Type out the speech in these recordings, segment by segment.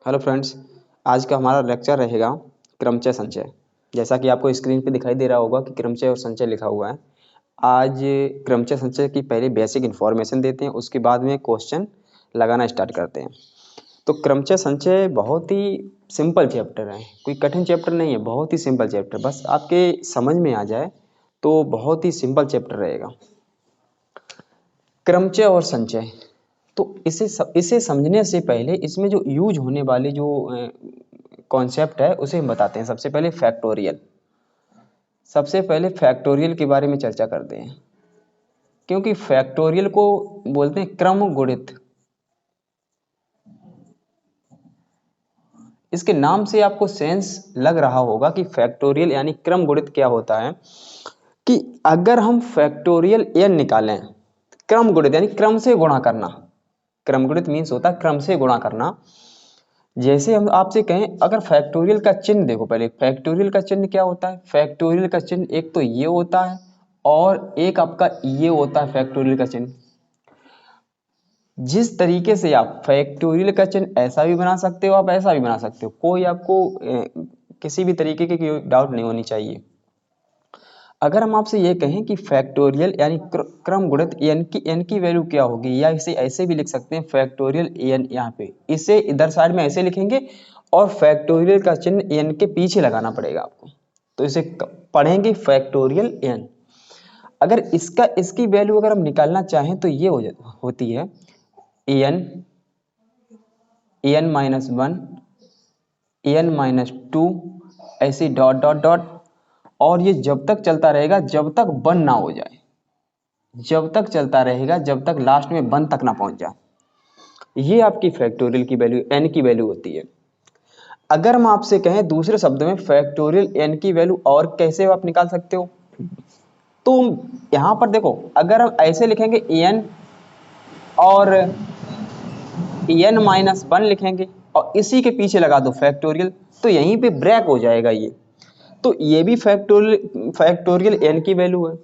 Hello friends, आज का हमारा लेक्चर रहेगा क्रमचय संचय। जैसा कि आपको स्क्रीन पे दिखाई दे रहा होगा कि क्रमचय और संचय लिखा हुआ है। आज क्रमचय संचय की पहले बेसिक इन्फॉर्मेशन देते हैं, उसके बाद में क्वेश्चन लगाना स्टार्ट करते हैं। तो क्रमचय संचय बहुत ही सिंपल चैप्टर है, कोई कठिन चैप्टर नहीं है, बहुत ही सिंपल चैप्टर। बस आपके समझ में आ जाए तो बहुत ही सिंपल चैप्टर रहेगा। क्रमचय और संचय, तो इसे समझने से पहले इसमें जो यूज होने वाले जो कॉन्सेप्ट है उसे हम बताते हैं। सबसे पहले फैक्टोरियल के बारे में चर्चा करते हैं, क्योंकि फैक्टोरियल को बोलते हैं क्रम गुणित। इसके नाम से आपको सेंस लग रहा होगा कि फैक्टोरियल यानी क्रम गुणित क्या होता है। कि अगर हम फैक्टोरियल n निकालें, क्रम गुणित यानी क्रम से गुणा करना। क्रम गुणित मीन्स होता है क्रम से गुणा करना। जैसे हम आपसे कहें, अगर फैक्टोरियल का चिन्ह देखो, पहले फैक्टोरियल का चिन्ह क्या होता है। फैक्टोरियल का चिन्ह एक तो ये होता है और एक आपका ये होता है फैक्टोरियल का चिन्ह। जिस तरीके से आप फैक्टोरियल का चिन्ह ऐसा भी बना सकते हो, आप ऐसा भी बना सकते हो, कोई आपको किसी भी तरीके की डाउट नहीं होनी चाहिए। अगर हम आपसे ये कहें कि फैक्टोरियल यानी क्रम गुणित n की वैल्यू क्या होगी, या इसे ऐसे भी लिख सकते हैं फैक्टोरियल n। यहाँ पे इसे इधर साइड में ऐसे लिखेंगे और फैक्टोरियल का चिन्ह n के पीछे लगाना पड़ेगा आपको। तो इसे पढ़ेंगे फैक्टोरियल n। अगर इसकी वैल्यू अगर हम निकालना चाहें तो ये होती है n माइनस 1, n माइनस 2, ऐसे डॉट डॉट डॉट। और ये जब तक चलता रहेगा जब तक 1 ना हो जाए, जब तक चलता रहेगा जब तक लास्ट में 1 तक ना पहुंच जाए। ये आपकी फैक्टोरियल की वैल्यू n की वैल्यू होती है। अगर हम आपसे कहें दूसरे शब्द में फैक्टोरियल n की वैल्यू और कैसे आप निकाल सकते हो, तो यहां पर देखो, अगर हम ऐसे लिखेंगे n और n माइनस 1 लिखेंगे और इसी के पीछे लगा दो फैक्टोरियल, तो यहीं पे ब्रेक हो जाएगा ये। तो ये भी फैक्टोरियल n की वैल्यू है,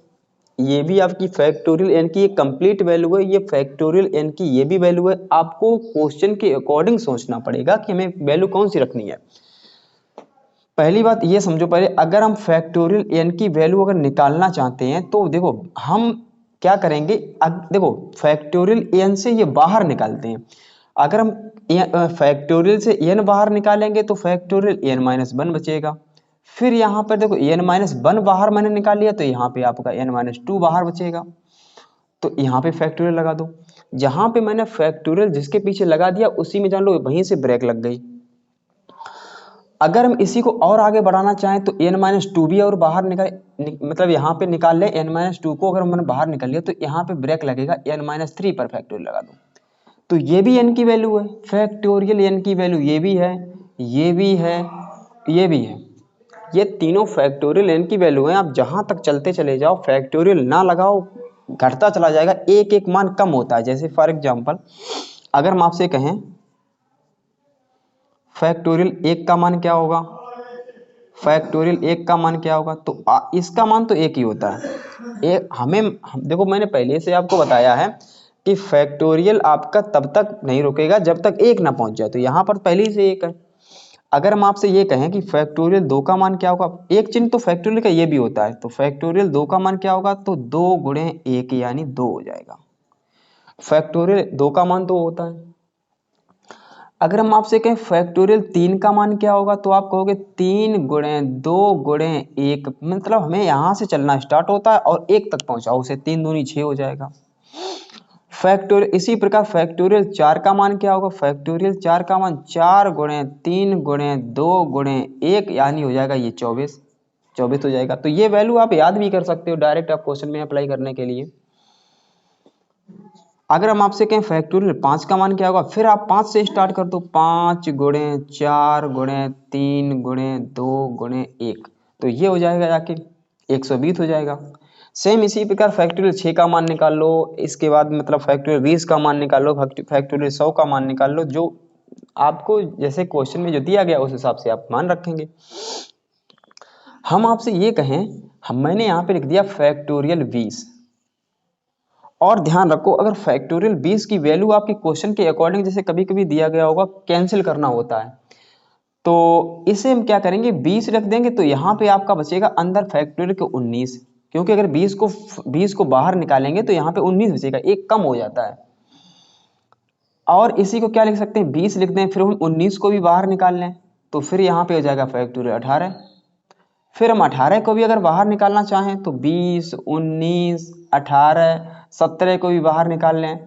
ये भी आपकी फैक्टोरियल n की एक कंप्लीट वैल्यू है, ये फैक्टोरियल n की ये भी वैल्यू है। आपको क्वेश्चन के अकॉर्डिंग सोचना पड़ेगा कि हमें वैल्यू कौन सी रखनी है। पहली बात ये समझो, पहले अगर हम फैक्टोरियल n की वैल्यू अगर निकालना चाहते हैं तो देखो हम क्या करेंगे। देखो फैक्टोरियल n से ये बाहर निकालते हैं। अगर हम फैक्टोरियल से n बाहर निकालेंगे तो फैक्टोरियल n माइनस 1 बचेगा। फिर यहाँ पर देखो n माइनस 1 बाहर मैंने निकाल लिया, तो यहाँ पे आपका n माइनस 2 बाहर बचेगा। तो यहाँ पे फैक्टोरियल लगा दो। जहां पे मैंने फैक्टोरियल जिसके पीछे लगा दिया उसी में जान लो वहीं से ब्रेक लग गई। अगर हम इसी को और आगे बढ़ाना चाहें तो n माइनस 2 भी और बाहर मतलब यहाँ पे निकाल ले। n माइनस 2 को अगर मैंने बाहर निकाल लिया तो यहाँ पे ब्रेक लगेगा n माइनस 3 पर फैक्टोरियल लगा दो। तो ये भी n की वैल्यू है, फैक्टोरियल n की वैल्यू ये भी है, ये भी है, ये भी है। ये तीनों फैक्टोरियल n की वैल्यू है। आप जहां तक चलते चले जाओ, फैक्टोरियल ना लगाओ, घटता चला जाएगा, एक एक मान कम होता है। जैसे फॉर एग्जांपल अगर हम आपसे कहें फैक्टोरियल 1 का मान क्या होगा, फैक्टोरियल 1 का मान क्या होगा, तो इसका मान तो 1 ही होता है। देखो मैंने पहले से आपको बताया है कि फैक्टोरियल आपका तब तक नहीं रुकेगा जब तक 1 ना पहुंच जाए। तो यहाँ पर पहले से 1 है। अगर हम आपसे ये कहें कि फैक्टोरियल 2 का मान क्या होगा, एक चिन्ह तो फैक्टोरियल का ये भी होता है, तो फैक्टोरियल 2 का मान क्या होगा, तो 2 गुणे 1 यानी 2 हो जाएगा। फैक्टोरियल 2 का मान तो होता है। अगर हम आपसे कहें फैक्टोरियल 3 का मान क्या होगा, तो आप कहोगे 3 गुणे 2 गुणे 1, मतलब हमें यहां से चलना स्टार्ट होता है और 1 तक पहुंचाओ उसे, 3 दूनी 6 हो जाएगा। फैक्टोरियल इसी प्रकार फैक्टोरियल 4 का मान क्या होगा, फैक्टोरियल 4 का मान 4 गुणे 3 गुणे 2 गुणे 1 यानी हो जाएगा ये 24 हो जाएगा। तो ये वैल्यू आप याद भी कर सकते हो डायरेक्ट आप क्वेश्चन में अप्लाई करने के लिए। अगर हम आपसे कहें फैक्टोरियल 5 का मान क्या होगा, फिर आप 5 से स्टार्ट कर दो, 5 गुणे 4 गुणे 3 गुणे 2 गुणे 1, तो ये हो जाएगा जाके 120 हो जाएगा। सेम इसी प्रकार फैक्टोरियल 6 का मान निकाल लो, इसके बाद मतलब फैक्टोरियल 20 का मान निकाल लो, फैक्टोरियल 100 का मान निकाल लो। जो आपको जैसे क्वेश्चन में जो दिया गया उस हिसाब से आप मान रखेंगे। हम आपसे ये कहें, मैंने यहाँ पे लिख दिया फैक्टोरियल 20 और ध्यान रखो, अगर फैक्टोरियल 20 की वैल्यू आपके क्वेश्चन के अकॉर्डिंग जैसे कभी कभी दिया गया होगा कैंसिल करना होता है, तो इसे हम क्या करेंगे 20 रख देंगे, तो यहाँ पे आपका बचेगा अंदर फैक्टोरियल के 19, क्योंकि अगर 20 को बाहर निकालेंगे तो यहाँ पे 19 बचेगा, एक कम हो जाता है। और इसी को क्या लिख सकते हैं 20 लिख दें, फिर हम 19 को भी बाहर निकाल लें, तो फिर यहाँ पे हो जाएगा फैक्टोरियल 18। फिर हम 18 को भी अगर बाहर निकालना चाहें तो 20, 19, 18, 17 को भी बाहर निकाल लें,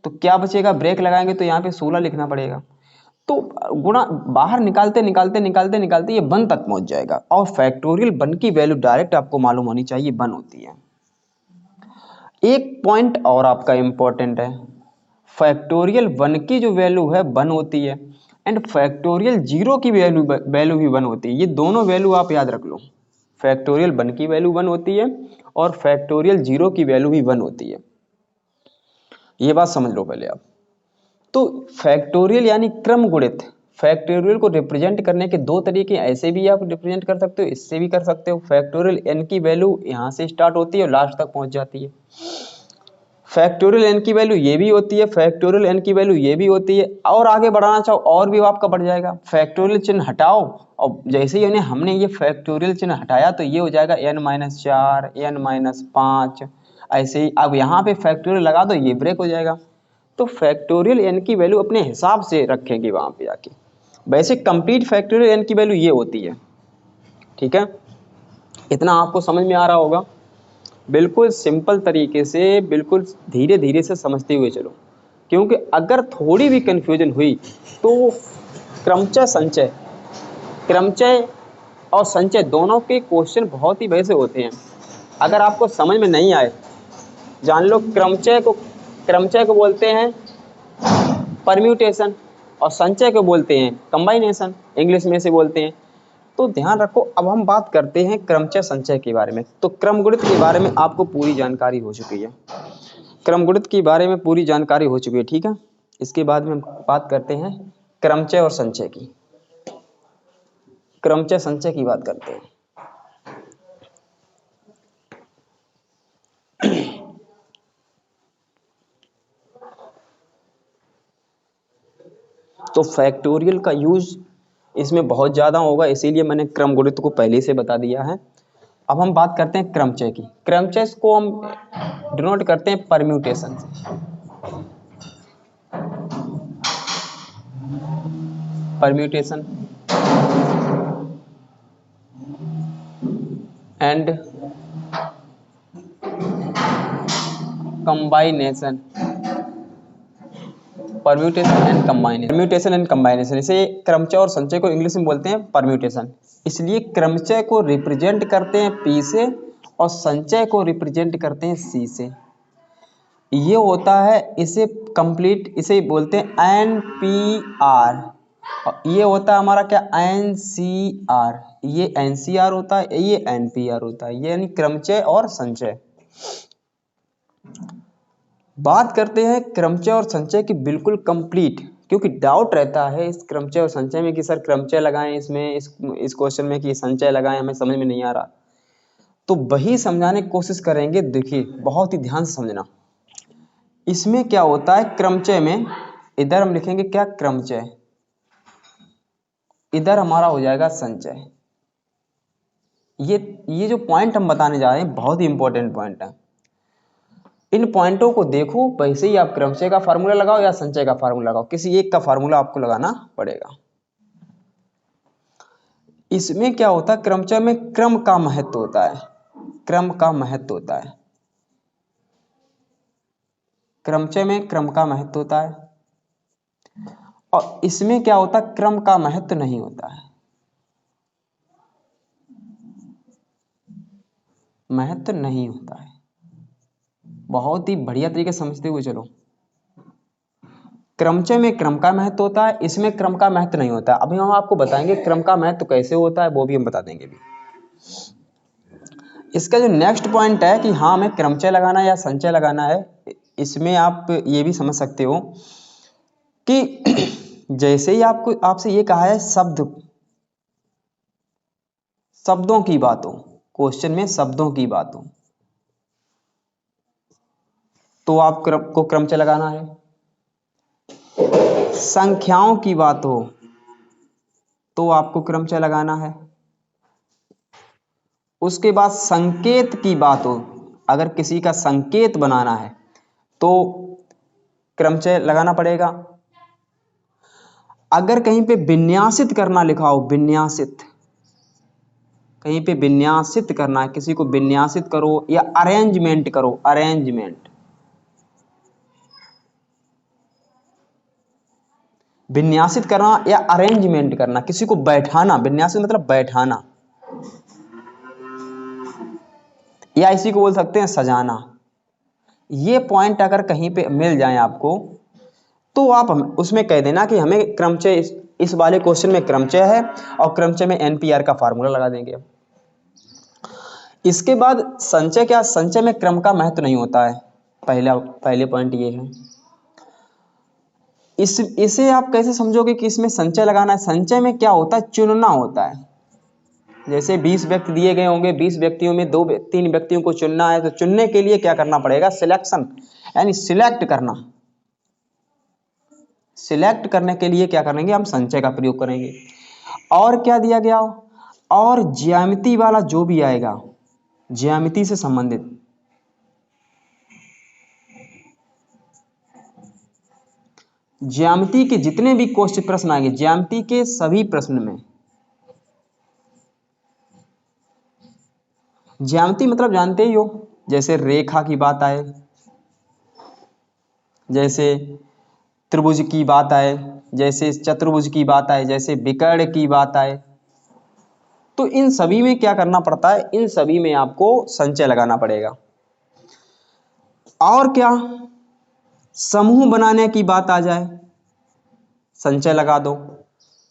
तो क्या बचेगा, ब्रेक लगाएंगे तो यहाँ पे 16 लिखना पड़ेगा। तो गुणा बाहर निकालते निकालते निकालते निकालते ये 1 तक पहुंच जाएगा, और फैक्टोरियल 1 की वैल्यू डायरेक्ट आपको मालूम होनी चाहिए 1 होती है। एक पॉइंट और आपका इंपॉर्टेंट है, फैक्टोरियल 1 की जो वैल्यू है 1 होती है, एंड फैक्टोरियल 0 की वैल्यू भी 1 होती है। ये दोनों वैल्यू आप याद रख लो, फैक्टोरियल 1 की वैल्यू 1 होती है और फैक्टोरियल 0 की वैल्यू भी 1 होती है, ये बात समझ लो पहले आप। तो फैक्टोरियल यानी क्रम गुणित, फैक्टोरियल को रिप्रेजेंट करने के दो तरीके, ऐसे भी आप रिप्रेजेंट कर सकते हो, इससे भी कर सकते हो। फैक्टोरियल n की वैल्यू यहाँ से स्टार्ट होती है और लास्ट तक पहुंच जाती है। फैक्टोरियल n की वैल्यू ये भी होती है, फैक्टोरियल n की वैल्यू ये भी होती है, और आगे बढ़ाना चाहो और भी आपका बढ़ जाएगा। फैक्टोरियल चिन्ह हटाओ, और जैसे ही हमने ये फैक्टोरियल चिन्ह हटाया तो ये हो जाएगा n-4, n-5, ऐसे ही। अब यहाँ पे फैक्टोरियल लगा दो, ये ब्रेक हो जाएगा। तो फैक्टोरियल n की वैल्यू अपने हिसाब से रखेंगे वहां पे जाके। वैसे कंप्लीट फैक्टोरियल n की वैल्यू ये होती है, ठीक है। इतना आपको समझ में आ रहा होगा, बिल्कुल सिंपल तरीके से, बिल्कुल धीरे धीरे से समझते हुए चलो, क्योंकि अगर थोड़ी भी कंफ्यूजन हुई तो क्रमचय संचय, क्रमचय और संचय दोनों के क्वेश्चन बहुत ही वैसे होते हैं। अगर आपको समझ में नहीं आए, जान लो क्रमचय को बोलते हैं परम्यूटेशन, और संचय को बोलते हैं कंबाइनेशन, इंग्लिश में से बोलते हैं। तो ध्यान रखो, अब हम बात करते हैं क्रमचय संचय के बारे में। तो क्रमगुणित के बारे में आपको पूरी जानकारी हो चुकी है, क्रमगुणित के बारे में पूरी जानकारी हो चुकी है, ठीक है। इसके बाद में हम बात करते हैं क्रमचय और संचय की, क्रमचय संचय की बात करते हैं। तो फैक्टोरियल का यूज इसमें बहुत ज़्यादा होगा, इसीलिए मैंने क्रमगुणित को पहले से बता दिया है। अब हम बात करते हैं क्रमचय की। क्रमचय को हम डिनोट करते हैं परम्यूटेशन से, permutation and कंबाइनेशन, permutation and कंबाइनेशन, permutation and कंबाइनेशन। इसे क्रमचय और संचय को इंग्लिश में बोलते हैं परम्यूटेशन। इसलिए क्रमचय को रिप्रेजेंट करते हैं P से और संचय को रिप्रेजेंट करते हैं C से। ये होता है, इसे कंप्लीट, इसे बोलते हैं NPR, और ये होता है हमारा क्या NCR, ये NCR होता है, ये NPR होता है, ये यानी क्रमचय और संचय। बात करते हैं क्रमचय और संचय की बिल्कुल कंप्लीट, क्योंकि डाउट रहता है इस क्रमचय और संचय में कि सर क्रमचय लगाएं इसमें, इस क्वेश्चन में कि संचय लगाएं, हमें समझ में नहीं आ रहा। तो वही समझाने की कोशिश करेंगे। देखिए बहुत ही ध्यान से समझना, इसमें क्या होता है क्रमचय में, इधर हम लिखेंगे क्या क्रमचय, इधर हमारा हो जाएगा संचय। ये जो पॉइंट हम बताने जा रहे हैं बहुत ही इंपॉर्टेंट पॉइंट है। इन पॉइंटों को देखो, वैसे ही आप क्रमचय का फार्मूला लगाओ या संचय का फार्मूला लगाओ, किसी एक का फार्मूला आपको लगाना पड़ेगा। इसमें क्या होता है, क्रमचय में क्रम का महत्व होता है, क्रम का महत्व होता है, क्रमचय में क्रम का महत्व होता है, और इसमें क्या होता है क्रम का महत्व नहीं होता है, महत्व नहीं होता है। बहुत ही बढ़िया तरीके से समझते हुए चलो, क्रमचय में क्रम का महत्व होता है, इसमें क्रम का महत्व नहीं होता। अभी हम आपको बताएंगे क्रम का महत्व कैसे होता है, वो भी हम बता देंगे भी। इसका जो नेक्स्ट पॉइंट है कि हाँ हमें क्रमचय लगाना है या संचय लगाना है, इसमें आप ये भी समझ सकते हो कि जैसे ही आपसे ये कहा है शब्दों की बात हो, क्वेश्चन में शब्दों की बात हो, तो आपको क्रमचय लगाना है। संख्याओं की बात हो तो आपको क्रमचय लगाना है। उसके बाद संकेत की बात हो, अगर किसी का संकेत बनाना है तो क्रमचय लगाना पड़ेगा। अगर कहीं पे विन्यासित करना लिखा हो, विन्यासित, कहीं पे विन्यासित करना है, किसी को विन्यासित करो या अरेंजमेंट करो, अरेंजमेंट, विन्यासित करना या अरेंजमेंट करना, किसी को बैठाना, विन्यासित मतलब बैठाना, या इसी को बोल सकते हैं सजाना। ये पॉइंट अगर कहीं पे मिल जाए आपको तो आप उसमें कह देना कि हमें क्रमचय, इस वाले क्वेश्चन में क्रमचय है और क्रमचय में एनपीआर का फार्मूला लगा देंगे। इसके बाद संचय क्या, संचय में क्रम का महत्व नहीं होता है, पहले पॉइंट ये है। इसे आप कैसे समझोगे कि इसमें संचय लगाना है? संचय में क्या होता है, चुनना होता है। जैसे 20 व्यक्ति दिए गए होंगे, 20 व्यक्तियों में 2-3 व्यक्तियों को चुनना है, तो चुनने के लिए क्या करना पड़ेगा, सिलेक्शन, यानी सिलेक्ट करना। सिलेक्ट करने के लिए क्या करेंगे, हम संचय का प्रयोग करेंगे। और क्या दिया गया, और ज्यामिति वाला जो भी आएगा, ज्यामिति से संबंधित, ज्यामिति के जितने भी क्वेश्चन प्रश्न आएंगे, ज्यामिति के सभी प्रश्न में, ज्यामिति मतलब जानते ही हो, जैसे रेखा की बात आए, जैसे त्रिभुज की बात आए, जैसे चतुर्भुज की बात आए, जैसे विकर्ण की बात आए, तो इन सभी में क्या करना पड़ता है, इन सभी में आपको संचय लगाना पड़ेगा। और क्या, समूह बनाने की बात आ जाए, संचय लगा दो।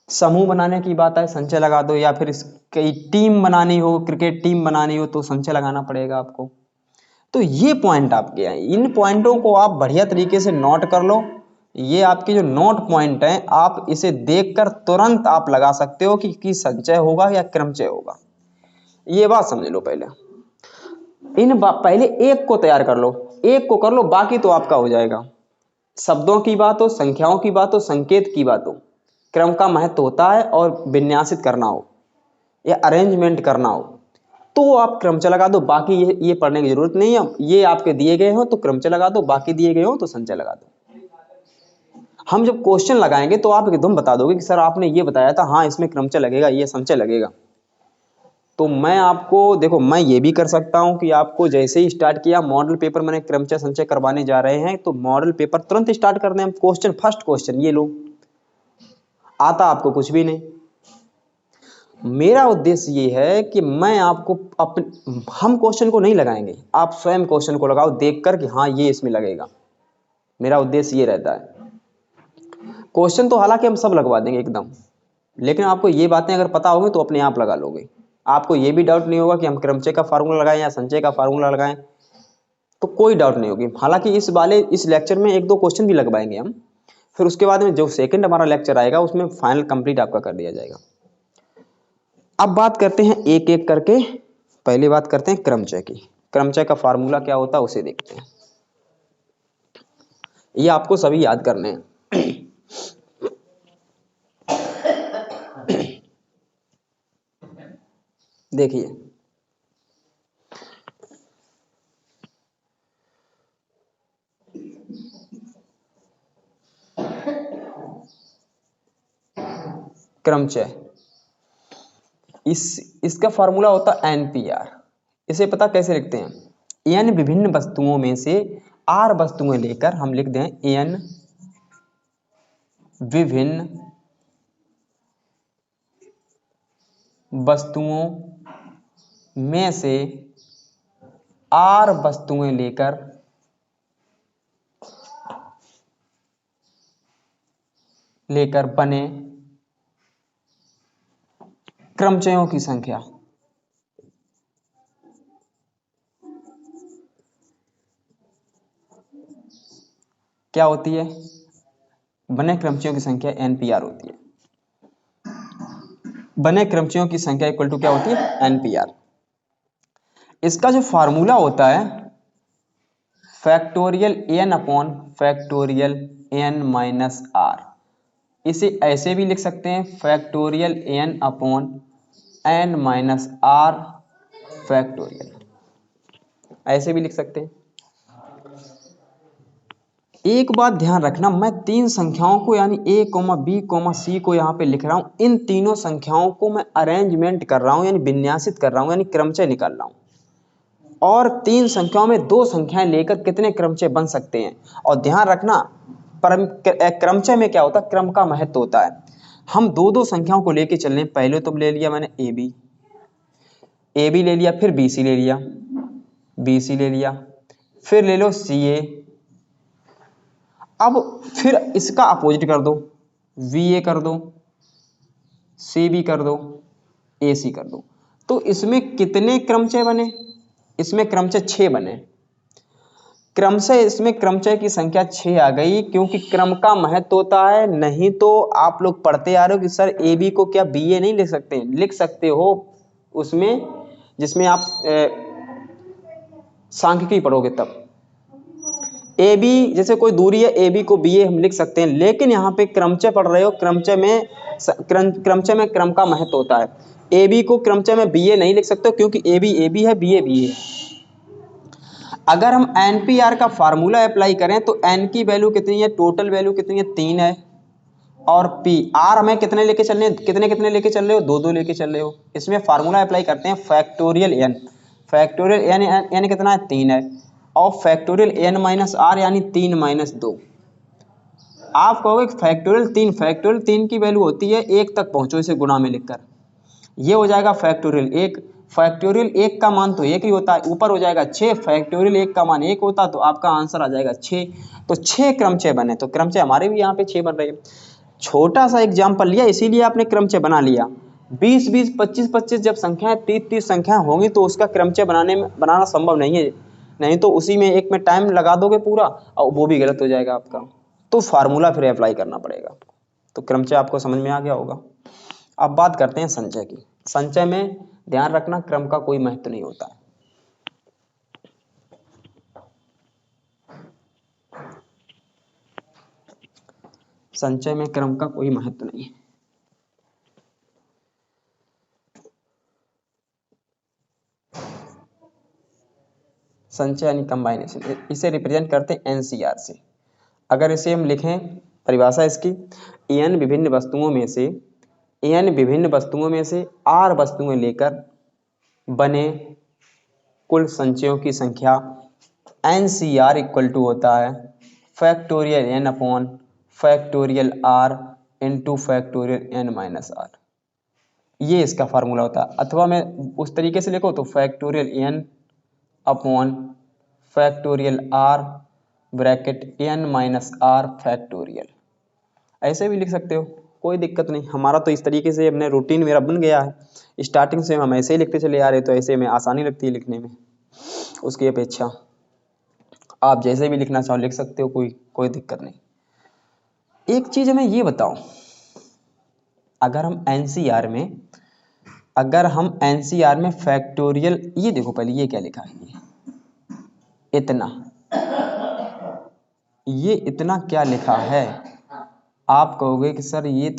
समूह बनाने की बात आए, संचय लगा दो। या फिर कई टीम बनानी हो, क्रिकेट टीम बनानी हो, तो संचय लगाना पड़ेगा आपको। तो ये पॉइंट आपके हैं, इन पॉइंटों को आप बढ़िया तरीके से नोट कर लो। ये आपके जो नोट पॉइंट हैं, आप इसे देखकर तुरंत आप लगा सकते हो कि संचय होगा या क्रमचय होगा। ये बात समझ लो पहले। पहले एक को तैयार कर लो, एक को कर लो, बाकी तो आपका हो जाएगा। शब्दों की बात हो, संख्याओं की बात हो, संकेत की बात हो, क्रम का महत्व होता है, और विन्यासित करना हो या अरेंजमेंट करना हो तो आप क्रमचय लगा दो। बाकी ये पढ़ने की जरूरत नहीं है। ये आपके दिए गए हो तो क्रमचय लगा दो, बाकी दिए गए हो तो संचय लगा दो। हम जब क्वेश्चन लगाएंगे तो आप एकदम बता दोगे कि सर आपने ये बताया था, हाँ इसमें क्रमचय लगेगा, ये संचय लगेगा। तो मैं आपको, देखो मैं ये भी कर सकता हूं कि आपको जैसे ही स्टार्ट किया मॉडल पेपर मैंने क्रमचय संचय करवाने जा रहे हैं, तो मॉडल पेपर तुरंत स्टार्ट कर दें हम। क्वेश्चन, फर्स्ट क्वेश्चन ये लो, आता आपको कुछ भी नहीं। मेरा उद्देश्य ये है कि मैं आपको हम क्वेश्चन को नहीं लगाएंगे, आप स्वयं क्वेश्चन को लगाओ देखकर कि हाँ ये इसमें लगेगा। मेरा उद्देश्य ये रहता है। क्वेश्चन तो हालांकि हम सब लगवा देंगे एकदम, लेकिन आपको ये बातें अगर पता होगी तो अपने आप लगा लोगे। आपको ये भी डाउट नहीं होगा कि हम क्रमचय का फार्मूला लगाएं या संचय का फार्मूला लगाएं, तो कोई डाउट नहीं होगी। हालांकि इस लेक्चर में 1-2 क्वेश्चन भी लगवाएंगे हम, फिर उसके बाद में जो सेकंड हमारा लेक्चर आएगा उसमें फाइनल कंप्लीट आपका कर दिया जाएगा। अब बात करते हैं एक एक करके। पहले बात करते हैं क्रमचय की। क्रमचय का फार्मूला क्या होता है उसे देखते हैं। ये आपको सभी याद करने हैं। देखिए, क्रमचय, इसका फार्मूला होता है एनपीआर। इसे पता कैसे लिखते हैं, एन विभिन्न वस्तुओं में से आर वस्तुएं लेकर हम लिख दें एन विभिन्न वस्तुओं में से आर वस्तुएं लेकर बने क्रमचयों की संख्या। क्या होती है, बने क्रमचयों की संख्या एनपीआर होती है। बने क्रमचयों की संख्या इक्वल टू क्या होती है, एनपीआर। इसका जो फार्मूला होता है factorial n upon factorial n minus r. इसे ऐसे भी लिख सकते हैं factorial n upon n minus r factorial, ऐसे भी लिख सकते हैं। एक बात ध्यान रखना, मैं तीन संख्याओं को यानी a, b, c को यहाँ पे लिख रहा हूँ। इन तीनों संख्याओं को मैं अरेंजमेंट कर रहा हूँ यानी विन्यासित कर रहा हूँ यानी क्रमचय निकाल रहा हूँ। और तीन संख्याओं में दो संख्याएं लेकर कितने क्रमचय बन सकते हैं। और ध्यान रखना क्रमचय में क्या होता है, क्रम का महत्व होता है। हम दो दो संख्याओं को लेके चल रहे हैं। पहले तो ले लिया मैंने ए बी ले लिया, फिर बी सी ले लिया, फिर ले लो सी ए। अब फिर इसका अपोजिट कर दो, वी ए कर दो, सी बी कर दो, ए सी कर दो। तो इसमें कितने क्रमचय बने, इसमें क्रमचय 6 बने। क्रमशः इसमें क्रमचय की संख्या 6 आ गई, क्योंकि क्रम का महत्व होता है। नहीं तो आप लोग पढ़ते आ रहे हो कि सर ए बी को क्या बी ए नहीं लिख सकते, लिख सकते हो उसमें जिसमें आप सांख्यिकी पढ़ोगे तब। ए बी जैसे कोई दूरी है, ए बी को बी ए हम लिख सकते हैं, लेकिन यहाँ पे क्रमचय पढ़ रहे हो, क्रमचय में क्रम का महत्व होता है। ए बी को क्रमचय में बी ए नहीं लिख सकते क्योंकि ए बी है, बी ए है। अगर हम एनपीआर का फार्मूला अप्लाई करें तो एन की वैल्यू कितनी है, टोटल वैल्यू कितनी है, 3 है। और पी आर हमें कितने लेके चल रहे हैं, कितने लेके चल रहे हो, 2 लेके चल रहे हो। इसमें फार्मूला अप्लाई करते हैं फैक्टोरियल एन। फैक्टोरियल एन कितना है, 3 है। और फैक्टोरियल एन माइनस आर यानी 3 माइनस 2। आप कहोगे फैक्टोरियल 3 की वैल्यू होती है 1 तक पहुंचो इसे गुणा में लिखकर, ये हो जाएगा फैक्टोरियल 1। फैक्टोरियल 1 का मान तो 1 ही होता है, ऊपर हो जाएगा 6। फैक्टोरियल 1 का मान 1 होता तो आपका आंसर आ जाएगा 6। तो 6 क्रमचय बने, तो क्रमचय हमारे भी यहाँ पे 6 बन रहे हैं। छोटा सा एग्जाम्पल लिया इसीलिए आपने क्रमचय बना लिया। 20 20 25 25 जब संख्याएं 30 30 संख्याएं होंगी तो उसका क्रमचय बनाना संभव नहीं है। नहीं तो उसी में एक में टाइम लगा दोगे पूरा और वो भी गलत हो जाएगा आपका। तो फार्मूला फिर अप्लाई करना पड़ेगा। तो क्रमचय आपको समझ में आ गया होगा। अब बात करते हैं संचय की। संचय में ध्यान रखना क्रम का कोई महत्व नहीं होता है। संचय में क्रम का कोई महत्व नहीं है। संचय यानी कंबाइनेशन, इसे रिप्रेजेंट करते हैं एनसीआर से। अगर इसे हम लिखें परिभाषा इसकी, एन विभिन्न वस्तुओं में से आर वस्तुएं लेकर बने कुल संचयों की संख्या एनसीआर इक्वल टू होता है factorial n upon factorial r into factorial n minus r. ये इसका फार्मूला होता है। अथवा मैं उस तरीके से लिखो तो factorial n upon factorial r bracket n minus r factorial, ऐसे भी लिख सकते हो, कोई दिक्कत नहीं। हमारा तो इस तरीके से अपने रूटीन मेरा बन गया है, स्टार्टिंग से हम ऐसे ही लिखते चले आ रहे, तो ऐसे में आसानी लगती है लिखने में। उसकी अपेक्षा आप जैसे भी लिखना चाहो लिख सकते हो, कोई दिक्कत नहीं। एक चीज हमें ये बताओ, अगर हम एनसीआर में फैक्टोरियल, ये देखो पहले ये क्या लिखा है, ये इतना क्या लिखा है। आप कहोगे कि सर ये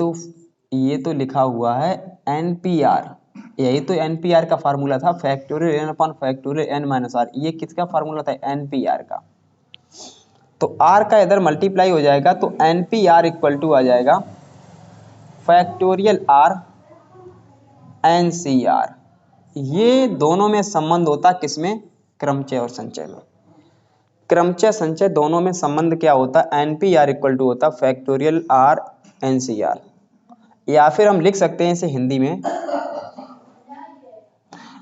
तो लिखा हुआ है एनपीआर, यही तो एनपीआर का फार्मूला था, factorial n upon factorial n minus r. ये किसका फार्मूला था, एनपीआर का। तो आर का इधर मल्टीप्लाई हो जाएगा तो एनपीआर इक्वल टू आ जाएगा फैक्टोरियल आर एनसीआर। ये दोनों में संबंध होता किसमें, क्रमचय और संचय में। क्रमचय संचय दोनों में संबंध क्या होता है, एनपीआर इक्वल टू होता फैक्टोरियल आर एनसीआर। या फिर हम लिख सकते हैं इसे हिंदी में,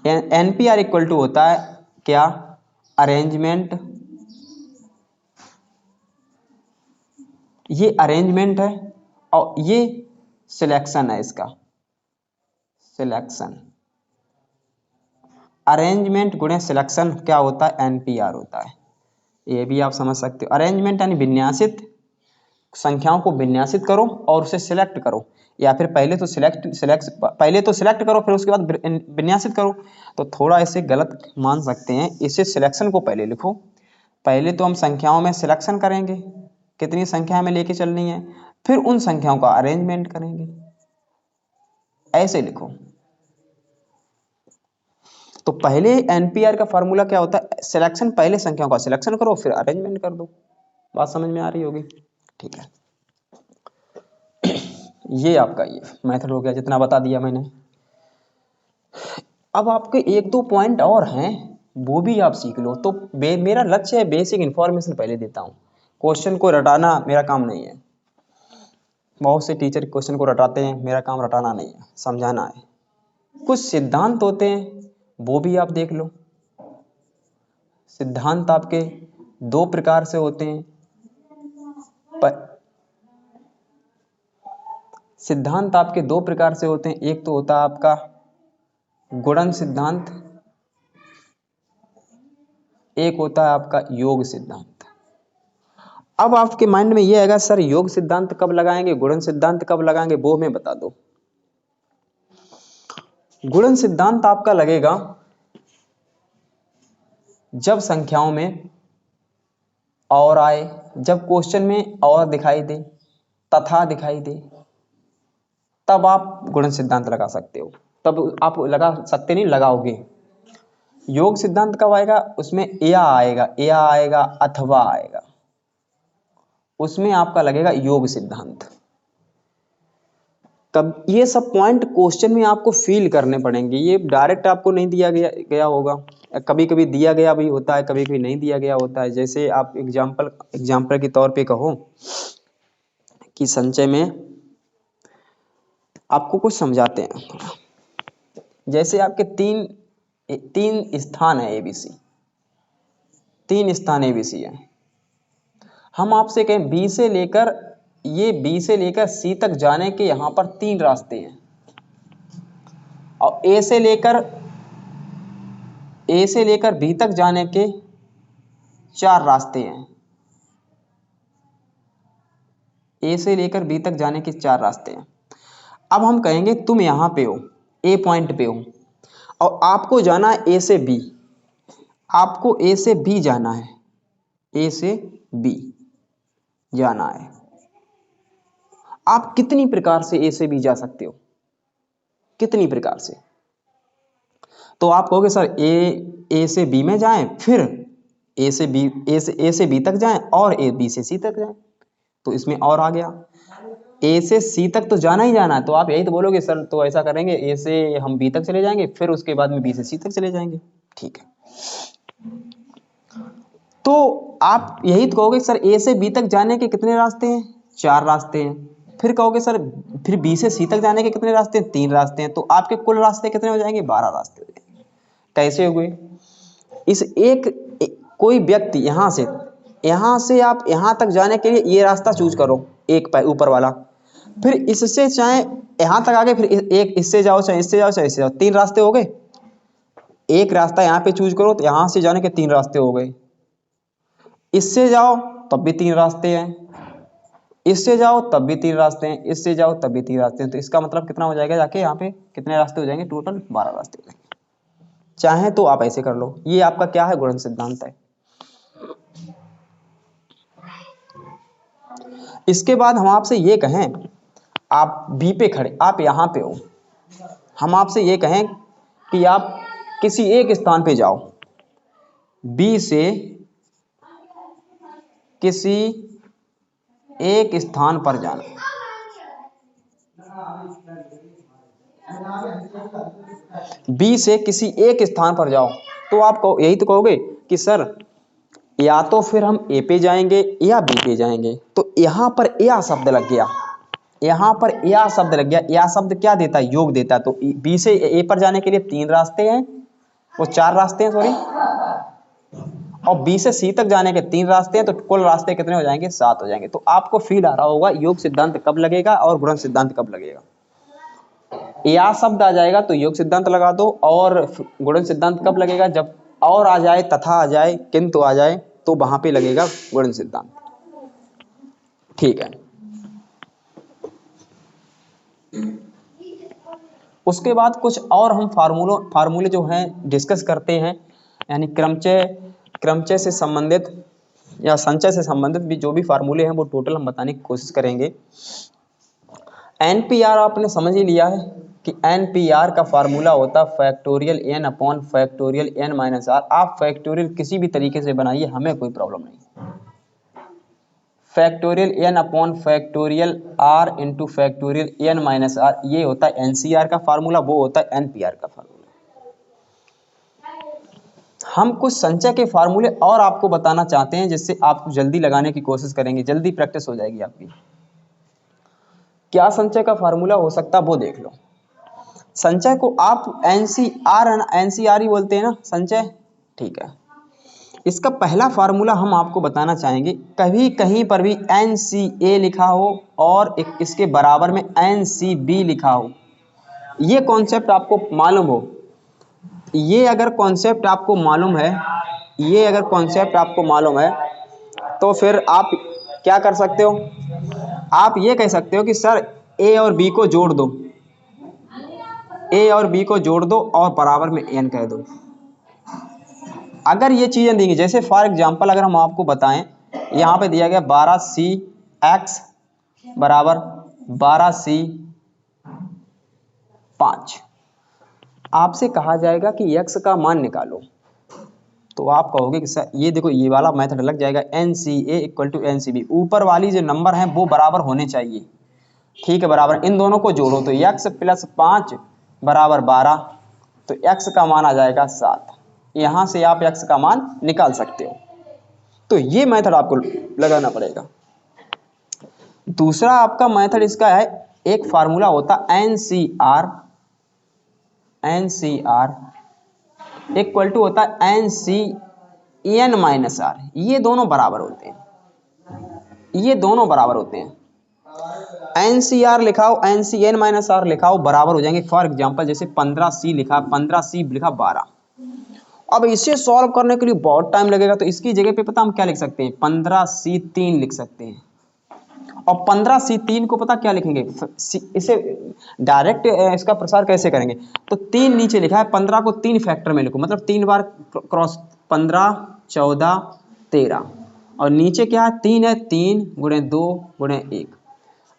एनपीआर इक्वल टू होता है क्या, अरेंजमेंट। ये अरेंजमेंट है और ये सिलेक्शन है, इसका सिलेक्शन। अरेंजमेंट गुणे सिलेक्शन क्या होता है, एनपीआर होता है। ये भी आप समझ सकते हो। अरेंजमेंट यानी विन्यासित, संख्याओं को विन्यासित करो और उसे सिलेक्ट करो, या फिर पहले तो सिलेक्ट करो फिर उसके बाद विन्यासित करो। तो थोड़ा इसे गलत मान सकते हैं, इसे सिलेक्शन को पहले लिखो पहले तो हम संख्याओं में सिलेक्शन करेंगे, कितनी संख्या में लेके चलनी है, फिर उन संख्याओं का अरेंजमेंट करेंगे। ऐसे लिखो। तो पहले एनपीआर का फॉर्मूला क्या होता है, सिलेक्शन, पहले संख्याओं का सिलेक्शन करो फिर अरेंजमेंट कर दो। बात समझ में आ रही होगी, ठीक है। ये आपका ये मेथड हो गया, जितना बता दिया मैंने। अब आपके एक दो पॉइंट और हैं, वो भी आप सीख लो। तो मेरा लक्ष्य है बेसिक इंफॉर्मेशन पहले देता हूँ, क्वेश्चन को रटाना मेरा काम नहीं है। बहुत से टीचर क्वेश्चन को रटाते हैं, मेरा काम रटाना नहीं है, समझाना है। कुछ सिद्धांत होते हैं वो भी आप देख लो। सिद्धांत आपके दो प्रकार से होते हैं। सिद्धांत आपके दो प्रकार से होते हैं, एक तो होता है आपका गुणन सिद्धांत, एक होता है आपका योग सिद्धांत। अब आपके माइंड में ये आएगा सर योग सिद्धांत कब लगाएंगे, गुणन सिद्धांत कब लगाएंगे, वो हमें बता दो। गुणन सिद्धांत आपका लगेगा जब संख्याओं में और आए, जब क्वेश्चन में और दिखाई दे, तथा दिखाई दे, तब आप गुणन सिद्धांत लगा सकते हो। तब आप लगा सकते नहीं, लगाओगे। योग सिद्धांत कब आएगा, उसमें या आएगा, या आएगा, अथवा आएगा, उसमें आपका लगेगा योग सिद्धांत। कब ये सब पॉइंट क्वेश्चन में आपको फील करने पड़ेंगे, ये डायरेक्ट आपको नहीं दिया गया होगा, कभी कभी दिया गया भी होता है, कभी कभी नहीं दिया गया होता है। जैसे आप एग्जाम्पल के तौर पे कहो कि संचय में आपको कुछ समझाते हैं। जैसे आपके तीन स्थान है एबीसी, तीन स्थान एबीसी है। हम आपसे कहें बी से लेकर सी तक जाने के यहां पर तीन रास्ते हैं, और ए से लेकर बी तक जाने के चार रास्ते हैं। ए से लेकर बी तक जाने के चार रास्ते हैं। अब हम कहेंगे तुम यहां पे हो, ए पॉइंट पे हो, और आपको जाना है ए से बी, आपको ए से बी जाना है, ए से बी जाना है। आप कितनी प्रकार से ए से बी जा सकते हो, कितनी प्रकार से? तो आप कहोगे सर ए से बी में जाएं, फिर ए से बी तक जाएं, और बी से सी तक जाएं। तो इसमें और आ गया, ए से सी तक तो जाना ही जाना है, तो आप यही तो बोलोगे सर तो ऐसा करेंगे ए से हम बी तक चले जाएंगे, फिर उसके बाद में बी से सी तक चले जाएंगे। ठीक है, तो आप यही तो कहोगे सर ए से बी तक जाने के कितने रास्ते हैं, चार रास्ते हैं। फिर कहोगे सर फिर बी से सी तक जाने के कितने रास्ते हैं, तीन रास्ते हैं। तो आपके कुल रास्ते कितने हो जाएंगे, 12 रास्ते हो जाएंगे। कैसे हुए? कोई व्यक्ति यहां से आप यहां तक जाने के लिए ये रास्ता चूज करो, एक ऊपर वाला, फिर इससे चाहे यहां तक आगे, फिर एक इससे जाओ, चाहे इससे जाओ, चाहे इससे जाओ, तीन रास्ते हो गए। एक रास्ता यहां पे चूज करो तो यहां से जाने के तीन रास्ते हो गए। इससे जाओ तब भी तीन रास्ते हैं, इससे जाओ तब भी तीन रास्ते हैं, इससे जाओ तब भी तीन रास्ते हैं। तो इसका मतलब कितना हो जाएगा, जाके यहाँ पे कितने रास्ते हो जाएंगे, टोटल 12 रास्ते हो जाएंगे। चाहे तो आप ऐसे कर लो। ये आपका क्या है, गुणन सिद्धांत है। इसके बाद हम आपसे ये कहें, आप बी पे खड़े, आप यहां पे हो, हम आपसे ये कहें कि आप किसी एक स्थान पे जाओ, बी से किसी एक स्थान पर जाना। बी से किसी एक स्थान पर जाओ, तो आप यही तो कहोगे कि सर या तो फिर हम ए पे जाएंगे या बी पे जाएंगे। तो यहां पर या शब्द लग गया, यहां पर या शब्द लग गया। या शब्द क्या देता है, योग देता है। तो बी से ए पर जाने के लिए तीन रास्ते हैं, वो चार रास्ते हैं सॉरी, और बी से सी तक जाने के तीन रास्ते हैं, तो कुल रास्ते कितने हो जाएंगे, 7 हो जाएंगे। तो आपको फील आ रहा होगा योग सिद्धांत कब लगेगा और गुणन सिद्धांत कब लगेगा। या शब्द आ जाएगा तो योग सिद्धांत लगा दो, और गुणन सिद्धांत कब लगेगा, जब और आ जाए, तथा आ जाए, किंतु आ जाए, तो वहां पे लगेगा गुणन सिद्धांत। ठीक है, उसके बाद कुछ और हम फार्मूले जो हैं डिस्कस करते हैं, यानी क्रमचय से संबंधित या संचय से संबंधित भी जो भी फार्मूले हैं वो टोटल हम बताने की कोशिश करेंगे। एनपीआर आपने समझ ही लिया है कि एनपीआर का फार्मूला होता है factorial n upon factorial n minus r. आप फैक्टोरियल किसी भी तरीके से बनाइए, हमें कोई प्रॉब्लम नहीं। Factorial n upon factorial r into factorial n minus r, ये होता है एनसीआर का फार्मूला, वो होता है एनपीआर का फार्मूला। हम कुछ संचय के फार्मूले और आपको बताना चाहते हैं जिससे आप जल्दी लगाने की कोशिश करेंगे, जल्दी प्रैक्टिस हो जाएगी आपकी। क्या संचय का फार्मूला हो सकता है वो देख लो। संचय को आप एनसीआर ही बोलते हैं ना संचय, ठीक है। इसका पहला फार्मूला हम आपको बताना चाहेंगे, कभी कहीं पर भी NCA लिखा हो और इसके बराबर में NCB लिखा हो, ये कॉन्सेप्ट आपको मालूम हो, ये अगर कॉन्सेप्ट आपको मालूम है, ये अगर कॉन्सेप्ट आपको मालूम है तो फिर आप क्या कर सकते हो, आप ये कह सकते हो कि सर A और B को जोड़ दो, A और B को जोड़ दो और बराबर में N कह दो। अगर ये चीज़ें देंगी, जैसे फॉर एग्जांपल अगर हम आपको बताएं, यहाँ पे दिया गया 12CX बराबर 12C5, आपसे कहा जाएगा कि x का मान निकालो, तो आप कहोगे कि सर ये देखो ये वाला मेथड लग जाएगा, NCA इक्वल टू NCB, ऊपर वाली जो नंबर हैं वो बराबर होने चाहिए, ठीक है, बराबर। इन दोनों को जोड़ो तो x प्लस 5 बराबर 12, तो x का मान आ जाएगा 7। यहाँ से आप x का मान निकाल सकते हो, तो ये मेथड आपको लगाना पड़ेगा। दूसरा आपका मेथड इसका है, एक फार्मूला होता NCR इक्वल टू होता है NCN माइनस आर, ये दोनों बराबर होते हैं, ये दोनों बराबर होते हैं। NCR लिखाओ NCN माइनस आर लिखाओ, बराबर हो जाएंगे। फॉर एग्जांपल जैसे 15C लिखा, 15C लिखा 12। अब इसे सॉल्व करने के लिए बहुत टाइम लगेगा, तो इसकी जगह पे पता हम क्या लिख सकते हैं, 15C3 लिख सकते हैं। और 15C3 को पता क्या लिखेंगे, इसे डायरेक्ट इसका प्रसार कैसे करेंगे, तो 3 नीचे लिखा है, 15 को 3 फैक्टर में लिखो, मतलब 3 बार क्रॉस, 15 14 13, और नीचे क्या है 3 है, 3 गुणे 2 गुणे 1।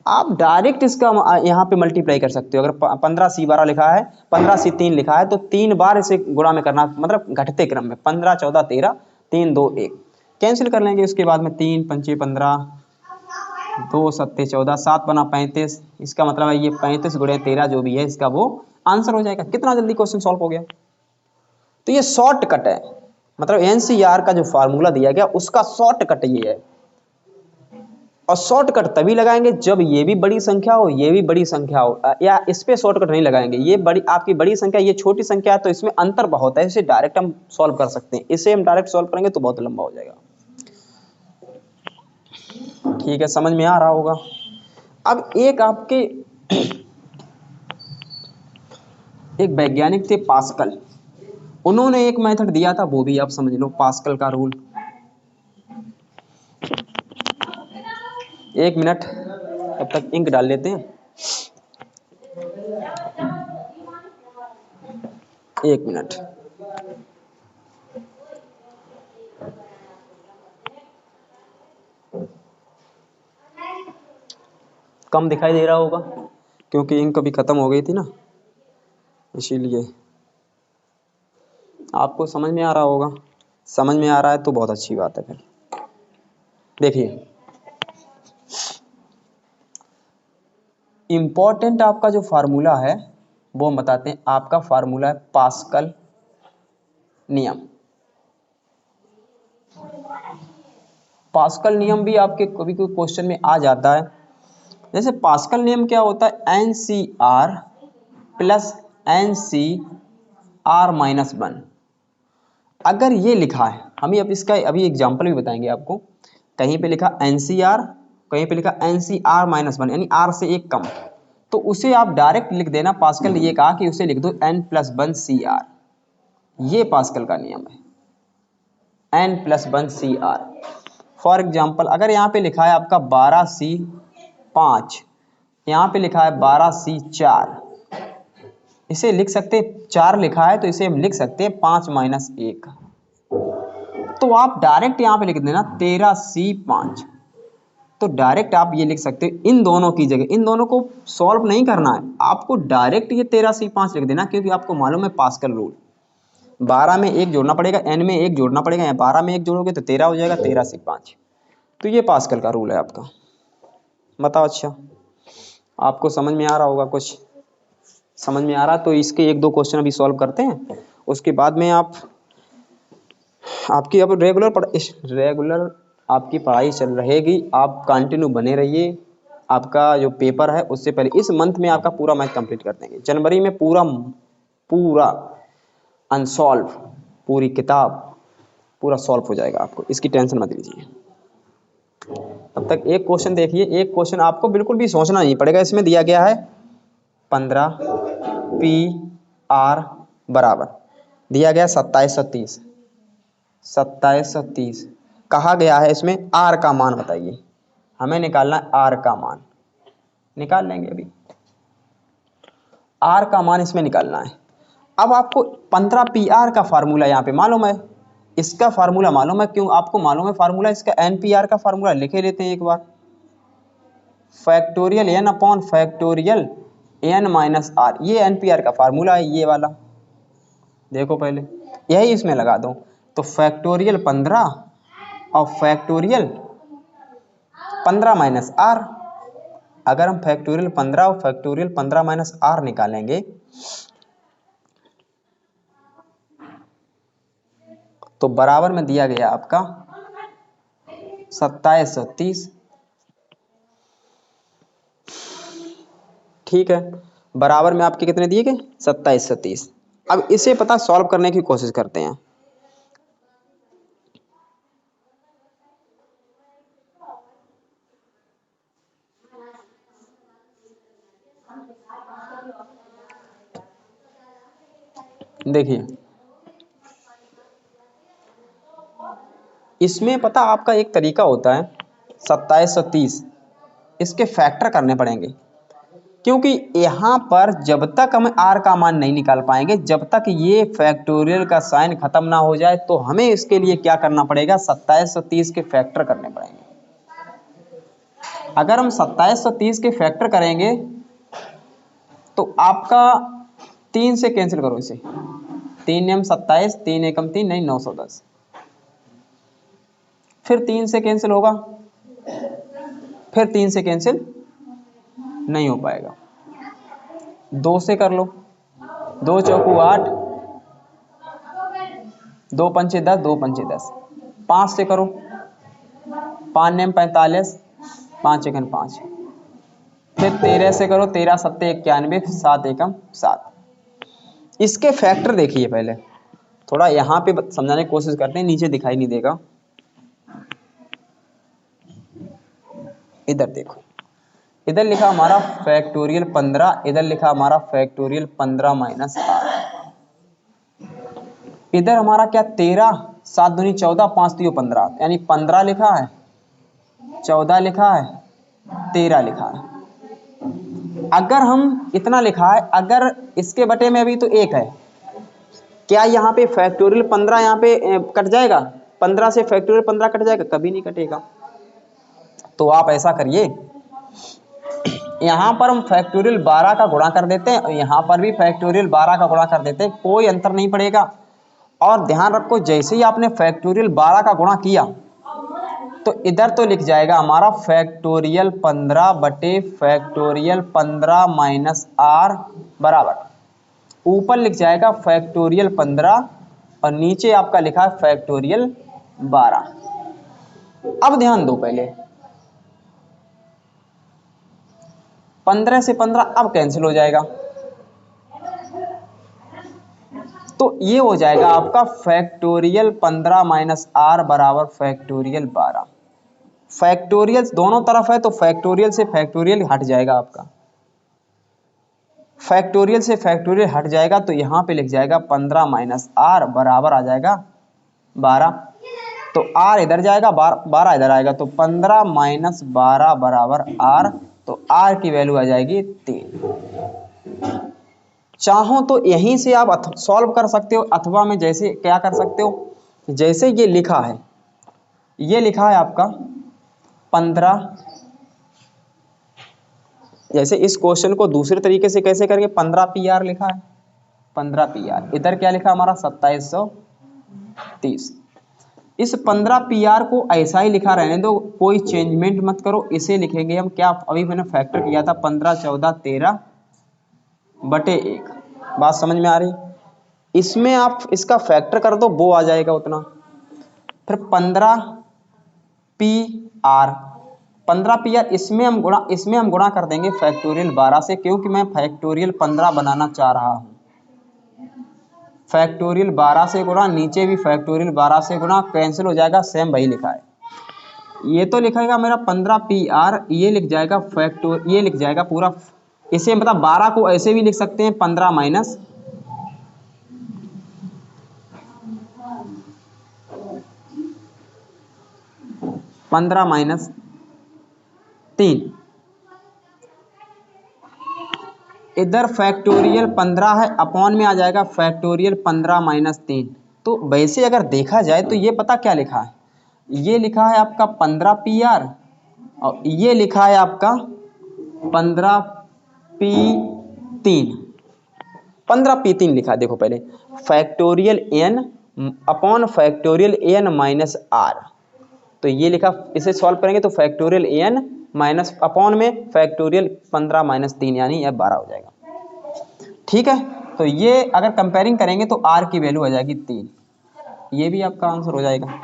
आप डायरेक्ट इसका यहाँ पे मल्टीप्लाई कर सकते हो। अगर 15C12 लिखा है, 15C3 लिखा है, तो 3 बार इसे गुणा में करना, मतलब घटते क्रम में, 15 14 13, 3 2 1 कैंसिल कर लेंगे। उसके बाद में 3 पंचे 15, 2 सत्ते 14, 7 बना 35, इसका मतलब है ये 35 गुणे 13 जो भी है इसका वो आंसर हो जाएगा। कितना जल्दी क्वेश्चन सॉल्व हो गया। तो ये शॉर्टकट है, मतलब NCR का जो फार्मूला दिया गया उसका शॉर्टकट ये है। और शॉर्टकट तभी लगाएंगे जब ये भी बड़ी संख्या हो, ये भी बड़ी संख्या हो, या इस पे शॉर्टकट नहीं लगाएंगे। ये बड़ी आपकी बड़ी संख्या, ये छोटी संख्या है, तो इसमें अंतर बहुत है, इसे डायरेक्ट हम सॉल्व कर सकते हैं। इसे हम डायरेक्ट सॉल्व करेंगे तो बहुत लंबा हो जाएगा। ठीक है, समझ में आ रहा होगा। अब एक आपके एक वैज्ञानिक थे पास्कल, उन्होंने एक मेथड दिया था, वो भी आप समझ लो, पास्कल का रूल। 1 मिनट, तब तक इंक डाल लेते हैं। 1 मिनट। कम दिखाई दे रहा होगा क्योंकि इंक अभी खत्म हो गई थी ना, इसीलिए। आपको समझ में आ रहा होगा, समझ में आ रहा है तो बहुत अच्छी बात है। फिर देखिए, इम्पोर्टेंट आपका जो फार्मूला है वो हम बताते हैं। आपका फार्मूला है पास्कल नियम। पास्कल नियम भी आपके कभी कोई क्वेश्चन में आ जाता है। जैसे पास्कल नियम क्या होता है, NCR प्लस NCR माइनस 1। अगर ये लिखा है, हम अब इसका अभी एग्जाम्पल भी बताएंगे आपको। कहीं पे लिखा NCR, कहीं पे लिखा NCR माइनस 1, यानी R से 1 कम, तो उसे आप डायरेक्ट लिख देना। पास्कल ने ये कहा कि उसे लिख दो N+1CR, ये पास्कल का नियम है, N+1CR। फॉर एग्जाम्पल अगर यहाँ पे लिखा है आपका 12C5, यहाँ पे लिखा है 12C4, इसे लिख सकते, 4 लिखा है तो इसे हम लिख सकते हैं 5 - 1। तो आप डायरेक्ट यहाँ पे लिख देना 13C5। तो डायरेक्ट आप ये लिख सकते हो इन दोनों की जगह, इन दोनों को सॉल्व नहीं करना है आपको, डायरेक्ट ये 13C5 लिख देना, क्योंकि आपको मालूम है पास्कल रूल, 12 में 1 जोड़ना पड़ेगा, n में 1 जोड़ना पड़ेगा, या 12 में 1 जोड़ोगे तो 13 हो जाएगा, 13C5। तो ये पास्कल का रूल है आपका। बताओ, अच्छा आपको समझ में आ रहा होगा, कुछ समझ में आ रहा, तो इसके 1-2 क्वेश्चन अभी सॉल्व करते हैं, उसके बाद में आपकी अब रेगुलर आपकी पढ़ाई चल रहेगी, आप कंटिन्यू बने रहिए। आपका जो पेपर है उससे पहले इस मंथ में आपका पूरा मैथ कंप्लीट कर देंगे, जनवरी में पूरा अनसॉल्व, पूरी किताब पूरा सॉल्व हो जाएगा, आपको इसकी टेंशन मत लीजिए। तब तक एक क्वेश्चन देखिए, एक क्वेश्चन आपको बिल्कुल भी सोचना नहीं पड़ेगा, इसमें दिया गया है 15PR बराबर दिया गया 2730 कहा गया है, इसमें R का मान बताइए, हमें निकालना है R का मान, निकाल लेंगे अभी, R का मान इसमें निकालना है। अब आपको 15PR का फार्मूला यहाँ पे मालूम है, इसका फार्मूला मालूम है, क्यों आपको मालूम है फार्मूला इसका, NPR का फार्मूला लिखे लेते हैं एक बार, factorial n upon factorial n minus R, ये NPR का फार्मूला है, ये वाला देखो पहले, यही इसमें लगा दो, तो फैक्टोरियल 15 और फैक्टोरियल 15 माइनस R, अगर हम फैक्टोरियल 15 और फैक्टोरियल 15 माइनस R निकालेंगे तो बराबर में दिया गया आपका 2730, ठीक है, बराबर में आपके कितने दिए गए 2730। अब इसे पता सॉल्व करने की कोशिश करते हैं। देखिए इसमें पता आपका एक तरीका होता है 2730, इसके फैक्टर करने पड़ेंगे, क्योंकि यहाँ पर जब तक हम R का मान नहीं निकाल पाएंगे, जब तक ये फैक्टोरियल का साइन खत्म ना हो जाए, तो हमें इसके लिए क्या करना पड़ेगा 2730 के फैक्टर करने पड़ेंगे। अगर हम 2730 के फैक्टर करेंगे तो आपका 3 से कैंसिल करो इसे, 3 एम 27, 3 एकम 3 नहीं 910, फिर 3 से कैंसिल होगा, फिर 3 से कैंसिल नहीं हो पाएगा, 2 से कर लो, 2 चौकू 8, 2 पंचे 10, 2 पंचे 10, 5 से करो, 5 नेम 45, 5 एकम 5, फिर 13 से करो, 13 सत्ते 91, 7 एकम 7। इसके फैक्टर देखिए पहले, थोड़ा यहाँ पे समझाने की कोशिश करते हैं, नीचे दिखाई नहीं देगा, इधर देखो, इधर लिखा हमारा फैक्टोरियल 15, इधर लिखा हमारा फैक्टोरियल 15 माइनस R, इधर हमारा क्या 13, 7 दूनी 14, 5 3 15, यानी 15 लिखा है, 14 लिखा है, 13 लिखा है। अगर हम इतना लिखा है, अगर इसके बटे में अभी तो 1 है, क्या यहाँ पे फैक्टोरियल 15 यहाँ पे कट जाएगा, 15 से फैक्टोरियल 15 कट जाएगा, कभी नहीं कटेगा। तो आप ऐसा करिए, यहाँ पर हम फैक्टोरियल 12 का गुणा कर देते हैं और यहाँ पर भी फैक्टोरियल 12 का गुणा कर देते हैं, कोई अंतर नहीं पड़ेगा। और ध्यान रखो, जैसे ही आपने फैक्टोरियल 12 का गुणा किया तो इधर तो लिख जाएगा हमारा फैक्टोरियल 15 बटे फैक्टोरियल 15 माइनस R बराबर, ऊपर लिख जाएगा फैक्टोरियल 15 और नीचे आपका लिखा है फैक्टोरियल 12। अब ध्यान दो, पहले 15 से 15 अब कैंसिल हो जाएगा, तो ये हो जाएगा आपका फैक्टोरियल 15 माइनस R बराबर फैक्टोरियल 12। फैक्टोरियल दोनों तरफ है तो फैक्टोरियल से फैक्टोरियल हट जाएगा, आपका फैक्टोरियल से फैक्टोरियल हट जाएगा, तो यहाँ पे लिख जाएगा 15 माइनस R बराबर आ जाएगा 12, तो R इधर जाएगा, 12 इधर आएगा, तो 15 माइनस 12 बराबर R, तो R की वैल्यू आ जाएगी 3। चाहो तो यहीं से आप सॉल्व कर सकते हो, अथवा में जैसे क्या कर सकते हो, जैसे ये लिखा है, ये लिखा है आपका 15, जैसे इस क्वेश्चन को दूसरे तरीके से कैसे करेंगे, 15 PR लिखा है, 15 PR, इधर क्या लिखा हमारा 2730। इस 15 PR को ऐसा ही लिखा रहने दो, कोई चेंजमेंट मत करो। इसे लिखेंगे हम क्या, अभी मैंने फैक्टर किया था 15 14 13 बटे 1। बात समझ में आ रही? इसमें आप इसका फैक्टर कर दो, वो आ जाएगा उतना। फिर 15 PR, 15 PR इसमें हम गुणा कर देंगे फैक्टोरियल 12 से, क्योंकि मैं फैक्टोरियल 15 बनाना चाह रहा हूँ। फैक्टोरियल 12 से गुणा, नीचे भी फैक्टोरियल 12 से गुणा, कैंसिल हो जाएगा, सेम वही लिखा है। ये तो लिखेगा मेरा 15 PR, ये लिख जाएगा ये लिख जाएगा पूरा। इसे मतलब 12 को ऐसे भी लिख सकते हैं 15 माइनस 3। इधर फैक्टोरियल 15 है, अपॉन में आ जाएगा फैक्टोरियल 15 माइनस 3। तो वैसे अगर देखा जाए तो ये पता क्या लिखा है, ये लिखा है आपका 15 PR और ये लिखा है आपका 15P3। 15P3 लिखा है। देखो पहले factorial n upon factorial n minus r, तो ये लिखा, इसे सॉल्व करेंगे तो फैक्टोरियल n माइनस अपॉन में फैक्टोरियल 15 माइनस 3 यानी यह 12 हो जाएगा। ठीक है, तो ये अगर कंपेयरिंग करेंगे तो r की वैल्यू आ जाएगी 3। ये भी आपका आंसर हो जाएगा।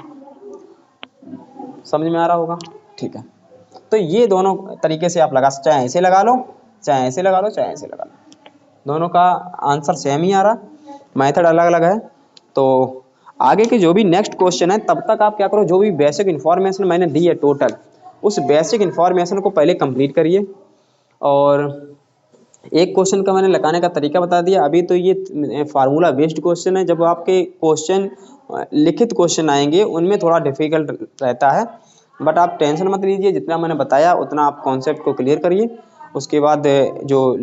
समझ में आ रहा होगा? ठीक है, तो ये दोनों तरीके से आप लगा, चाहे ऐसे लगा लो, चाहे ऐसे लगा लो, चाहे ऐसे लगा लो, दोनों का आंसर सेम ही आ रहा, मेथड अलग अलग है। तो आगे के जो भी नेक्स्ट क्वेश्चन है तब तक आप क्या करो, जो भी बेसिक इन्फॉर्मेशन मैंने दी है टोटल, उस बेसिक इन्फॉर्मेशन को पहले कंप्लीट करिए। और एक क्वेश्चन का मैंने लगाने का तरीका बता दिया। अभी तो ये फार्मूला बेस्ड क्वेश्चन है, जब आपके क्वेश्चन लिखित क्वेश्चन आएंगे उनमें थोड़ा डिफिकल्ट रहता है, बट आप टेंशन मत लीजिए, जितना मैंने बताया उतना आप कॉन्सेप्ट को क्लियर करिए। उसके बाद जो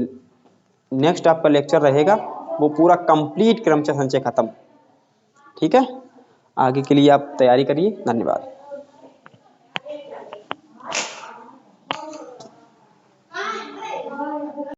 नेक्स्ट आपका लेक्चर रहेगा वो पूरा कंप्लीट क्रमचय संचय खत्म। ठीक है, आगे के लिए आप तैयारी करिए। धन्यवाद।